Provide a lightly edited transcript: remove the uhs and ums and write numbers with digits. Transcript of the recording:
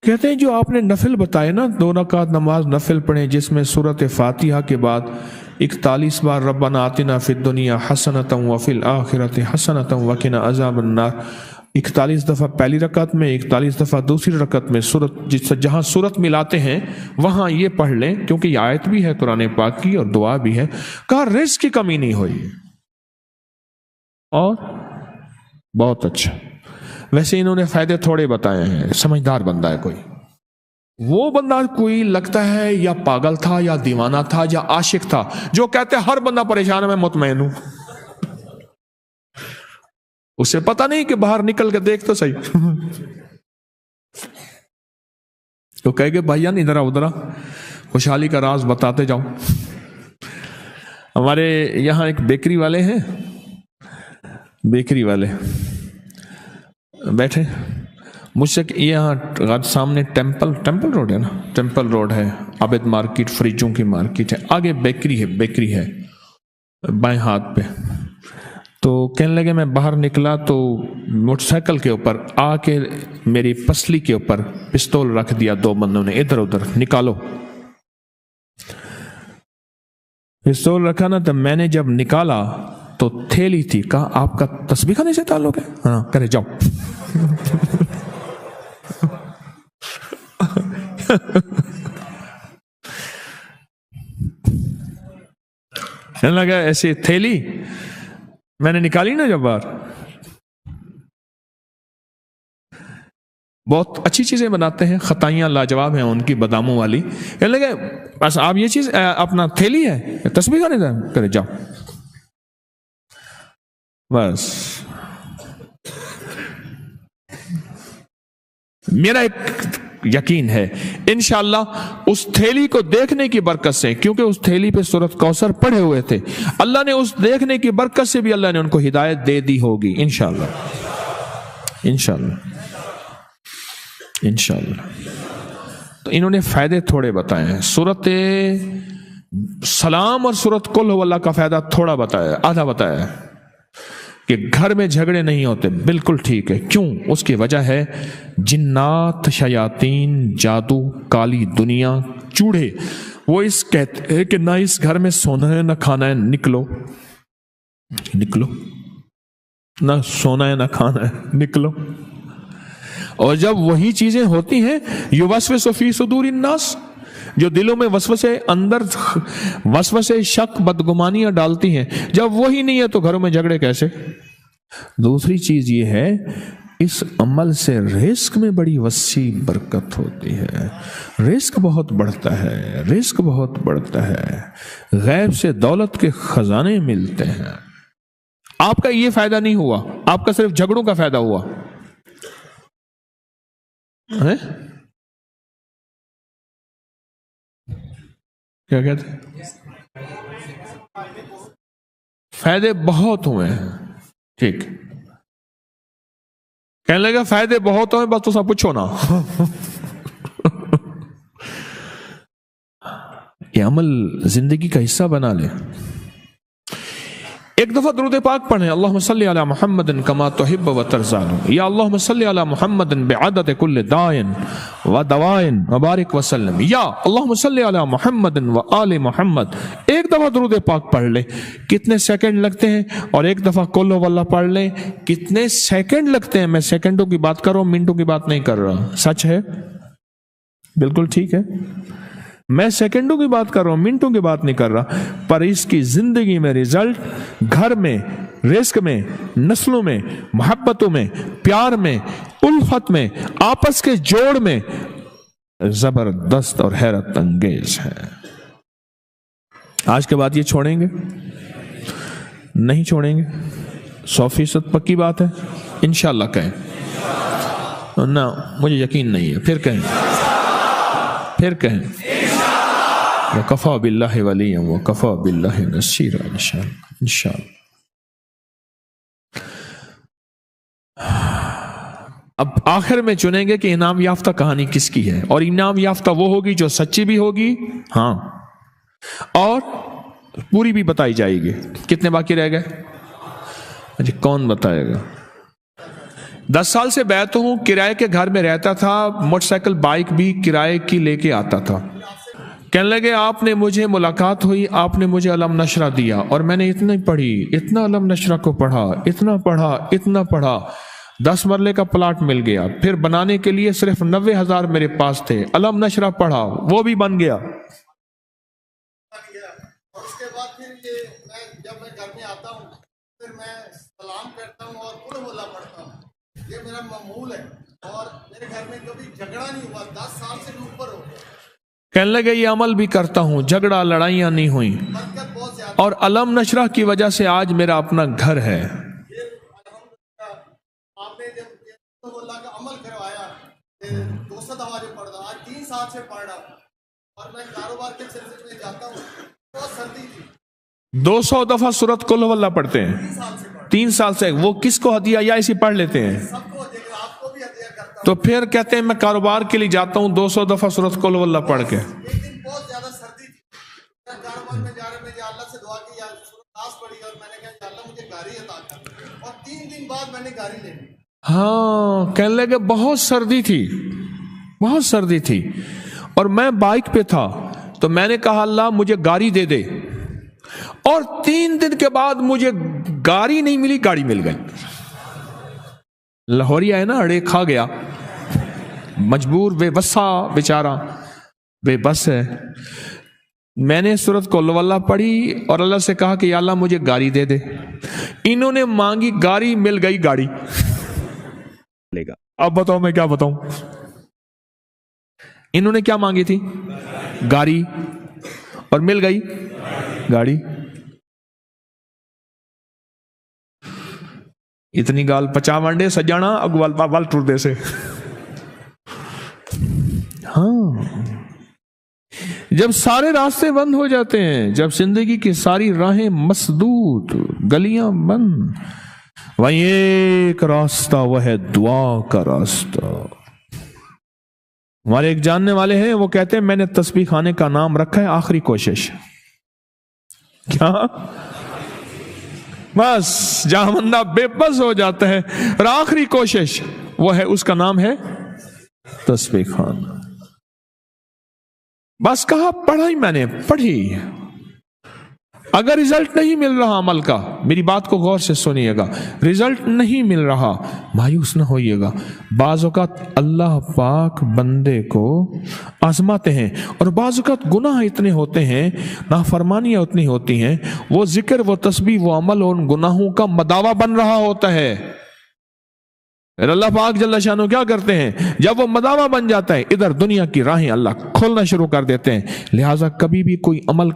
کہتے ہیں جو آپ نے نفل بتائے نا، 2 رکعت نماز نفل پڑھیں جس میں سورۃ فاتحہ کے بعد 41 بار ربنا آتنا فی الدنیا حسنۃ وفی الآخرۃ حسنۃ وقنا عذاب النار، 41 دفعہ پہلی رکعت میں، 41 دفعہ دوسری رکعت میں، جہاں سورت ملاتے ہیں وہاں یہ پڑھ لیں، کیونکہ یہ آیت بھی ہے قرآن پاک کی اور دعا بھی ہے۔ کہا رزق کی کمی نہیں ہوئی، اور بہت اچھا۔ ویسے انہوں نے فائدے تھوڑے بتائے ہیں، سمجھدار بندہ ہے کوئی، وہ بندہ کوئی لگتا ہے یا پاگل تھا یا دیوانہ تھا یا عاشق تھا جو کہتے ہر بندہ پریشان ہے میں مطمئن ہوں، اسے پتہ نہیں کہ باہر نکل کے دیکھ تو صحیح تو کہے کہ بھائیان ادھر ادھر خوشحالی کا راز بتاتے جاؤ۔ ہمارے یہاں ایک بیکری والے ہیں، بیکری والے بیٹھے مجھ سے، یہاں سامنے ٹیمپل روڈ ہے نا، ٹیمپل روڈ ہے، عابد مارکیٹ، فریجوں کی مارکیٹ ہے، آگے بیکری ہے بائیں ہاتھ پہ۔ تو کہنے لگے میں باہر نکلا تو موٹر سائیکل کے اوپر آ کے میری پسلی کے اوپر پستول رکھ دیا 2 بندوں نے، ادھر ادھر نکالو۔ پستول رکھا نا تو میں نے جب نکالا تو تھیلی تھی، کہا آپ کا تسبیح خانے سے تعلق ہے؟ ہاں، کرے جاؤ کہنے لگا ایسی تھیلی میں نے نکالی نا جب باہر، بہت اچھی چیزیں بناتے ہیں، خطائیاں لاجواب ہیں ان کی باداموں والی، کہنے لگے بس آپ یہ چیز اپنا تھیلی ہے تسبیح خانے سے، کرے جاؤ بس۔ میرا ایک یقین ہے انشاءاللہ اس تھیلی کو دیکھنے کی برکت سے، کیونکہ اس تھیلی پہ سورۃ کوثر پڑھے ہوئے تھے، اللہ نے اس دیکھنے کی برکت سے بھی اللہ نے ان کو ہدایت دے دی ہوگی انشاءاللہ انشاءاللہ انشاءاللہ۔ تو انہوں نے فائدے تھوڑے بتائے ہیں، سورۃ سلام اور سورۃ قل هو اللہ کا فائدہ تھوڑا بتایا، آدھا بتایا ہے کہ گھر میں جھگڑے نہیں ہوتے، بالکل ٹھیک ہے۔ کیوں؟ اس کی وجہ ہے جنات، شیاطین، جادو، کالی دنیا، چوڑے، وہ اس کہتے ہیں کہ نہ اس گھر میں سونا ہے نہ کھانا ہے، نکلو نکلو، نہ سونا ہے نہ کھانا ہے، نکلو۔ اور جب وہی چیزیں ہوتی ہیں یوسوس فی صدور الناس، جو دلوں میں وسوسے، اندر وسوسے، شک، بدگمانیاں ڈالتی ہیں، جب وہی نہیں ہے تو گھروں میں جھگڑے کیسے؟ دوسری چیز یہ ہے اس عمل سے رزق میں بڑی وسیع برکت ہوتی ہے، رزق بہت بڑھتا ہے، رزق بہت بڑھتا ہے، غیب سے دولت کے خزانے ملتے ہیں۔ آپ کا یہ فائدہ نہیں ہوا، آپ کا صرف جھگڑوں کا فائدہ ہوا ہے؟ کیا کہتے ہیں؟ فائدے بہت ہوئے ہیں، ٹھیک، کہنے لگا فائدے بہت ہوئے بس تو سب پوچھو نا یہ عمل زندگی کا حصہ بنا لے۔ ایک دفعہ درود پاک پڑھیں، اللہم صلی علی محمد کما تحب و ترضا، یا اللہم صلی علی محمد بعدد کل دائن و دوائن وبارک وسلم، یا اللہم صلی علی محمد و آل محمد۔ ایک دفعہ درود پاک پڑھ لیں، کتنے سیکنڈ لگتے ہیں؟ اور ایک دفعہ قل ہو اللہ پڑھ لیں، کتنے سیکنڈ لگتے ہیں؟ میں سیکنڈوں کی بات کر رہا ہوں، منٹوں کی بات نہیں کر رہا، سچ ہے، بالکل ٹھیک ہے، میں سیکنڈوں کی بات کر رہا ہوں، منٹوں کی بات نہیں کر رہا، پر اس کی زندگی میں رزلٹ، گھر میں، رزق میں، نسلوں میں، محبتوں میں، پیار میں، الفت میں، آپس کے جوڑ میں زبردست اور حیرت انگیز ہے۔ آج کے بعد یہ چھوڑیں گے؟ نہیں چھوڑیں گے، 100% پکی بات ہے، انشاءاللہ کہیں نہ، مجھے یقین نہیں ہے، پھر کہیں وَكَفَى بِاللَّهِ وَلِيًّا وَكَفَى بِاللَّهِ نَصِيرًا انشاءاللہ۔ اب آخر میں چنیں گے کہ انعام یافتہ کہانی کس کی ہے، اور انعام یافتہ وہ ہوگی جو سچی بھی ہوگی، ہاں، اور پوری بھی بتائی جائے گی۔ کتنے باقی رہ گئے؟ کون بتائے گا؟ 10 سال سے بیت ہوں، کرائے کے گھر میں رہتا تھا، موٹر سائیکل بائک بھی کرائے کی لے کے آتا تھا۔ کہنے لگے آپ نے مجھے ملاقات ہوئی، آپ نے مجھے علم نشرہ دیا اور میں نے اتنا پڑھی، اتنا علم نشرہ کو پڑھا، اتنا پڑھا 10 مرلے کا پلاٹ مل گیا، پھر بنانے کے لیے صرف 90,000 میرے پاس تھے، علم نشرہ پڑھا، وہ بھی بن گیا۔ اور اس کے بعد پھر یہ جب میں گھر میں آتا ہوں پھر میں سلام کرتا ہوں اور قل ہو اللہ پڑھتا ہوں، یہ میرا معمول ہے، اور میرے گھر میں کبھی جھگڑا نہیں ہوا، 10 سال سے بھی اوپر ہو گیا۔ کہنے لگے یہ عمل بھی کرتا ہوں، جھگڑا لڑائیاں نہیں ہوئیں، برکت بہت زیادہ، اور علم نشرہ کی وجہ سے آج میرا اپنا گھر ہے۔ یہ الحمدللہ آپ نے جب قل ہو اللہ کا عمل کروایا، 200 دفعہ جو پڑھ رہا، آج 3 سال سے پڑھ رہا، اور میں کاروبار کے سلسلے میں جاتا ہوں، بہت سردی تھی، 200 دفعہ سورۃ قل ہو اللہ پڑھتے ہیں 3 سال سے پڑھ 3 سال سے۔ وہ کس کو ہدیہ یا اسی پڑھ لیتے ہیں؟ سب کو دیکھ آپ کو بھی ہدیہ کرتا ہوں۔ تو پھر کہتے ہیں میں کاروبار کے لیے جاتا ہوں 200 دفعہ سورۃ قل ہو اللہ پڑھ کے۔ ایک دن بہت زیادہ سردی تھی، میں کاروبار میں جا رہے میں اللہ سے دعا کی، یا سورۃ ناس پڑھی، اور میں نے کہا یا اللہ مجھے گاڑی عطا کر، اور 3 دن بعد میں نے گاڑی لے لی۔ ہاں، کہنے لگے بہت سردی تھی، بہت سردی تھی، اور میں بائک پہ تھا، تو میں نے کہا اللہ مجھے گاڑی دے دے، اور 3 دن کے بعد مجھے گاڑی نہیں ملی، گاڑی مل گئی۔ لاہوریا ہے نا، اڑے کھا گیا، مجبور، بے بسا بیچارہ، بے بس ہے۔ میں نے سورۃ قل ہو اللہ پڑھی اور اللہ سے کہا کہ یا اللہ مجھے گاڑی دے دے، انہوں نے مانگی گاڑی، مل گئی گاڑی۔ اب بتاؤ میں کیا بتاؤں، انہوں نے کیا مانگی تھی؟ گاڑی، اور مل گئی گاڑی۔ اتنی گال 50 ونڈے سجانا اگوال وال ٹر دے سے۔ ہاں، جب سارے راستے بند ہو جاتے ہیں، جب زندگی کی ساری راہیں مسدود، گلیاں بند، وہیں ایک راستہ، وہ ہے دعا کا راستہ۔ ہمارے ایک جاننے والے ہیں، وہ کہتے ہیں میں نے تسبیح خانے کا نام رکھا ہے آخری کوشش۔ کیا؟ بس جہاں بندہ بے بس ہو جاتا ہے، اور آخری کوشش وہ ہے، اس کا نام ہے تسبیح خانہ۔ بس کہا پڑھائی، میں نے پڑھی، اگر رزلٹ نہیں مل رہا عمل کا، میری بات کو غور سے سنیے گا، رزلٹ نہیں مل رہا، مایوس نہ ہوئیے گا۔ بعض اوقات اللہ پاک بندے کو آزماتے ہیں، اور بعض اوقات گناہ اتنے ہوتے ہیں، نافرمانیاں اتنی ہوتی ہیں، وہ ذکر، وہ تسبیح، وہ عمل ان گناہوں کا مداوا بن رہا ہوتا ہے۔ پھر اللہ پاک جل شانہ کیا کرتے ہیں؟ جب وہ مداوا بن جاتا ہے، ادھر دنیا کی راہیں اللہ کھولنا شروع کر دیتے ہیں۔ لہٰذا کبھی بھی کوئی عمل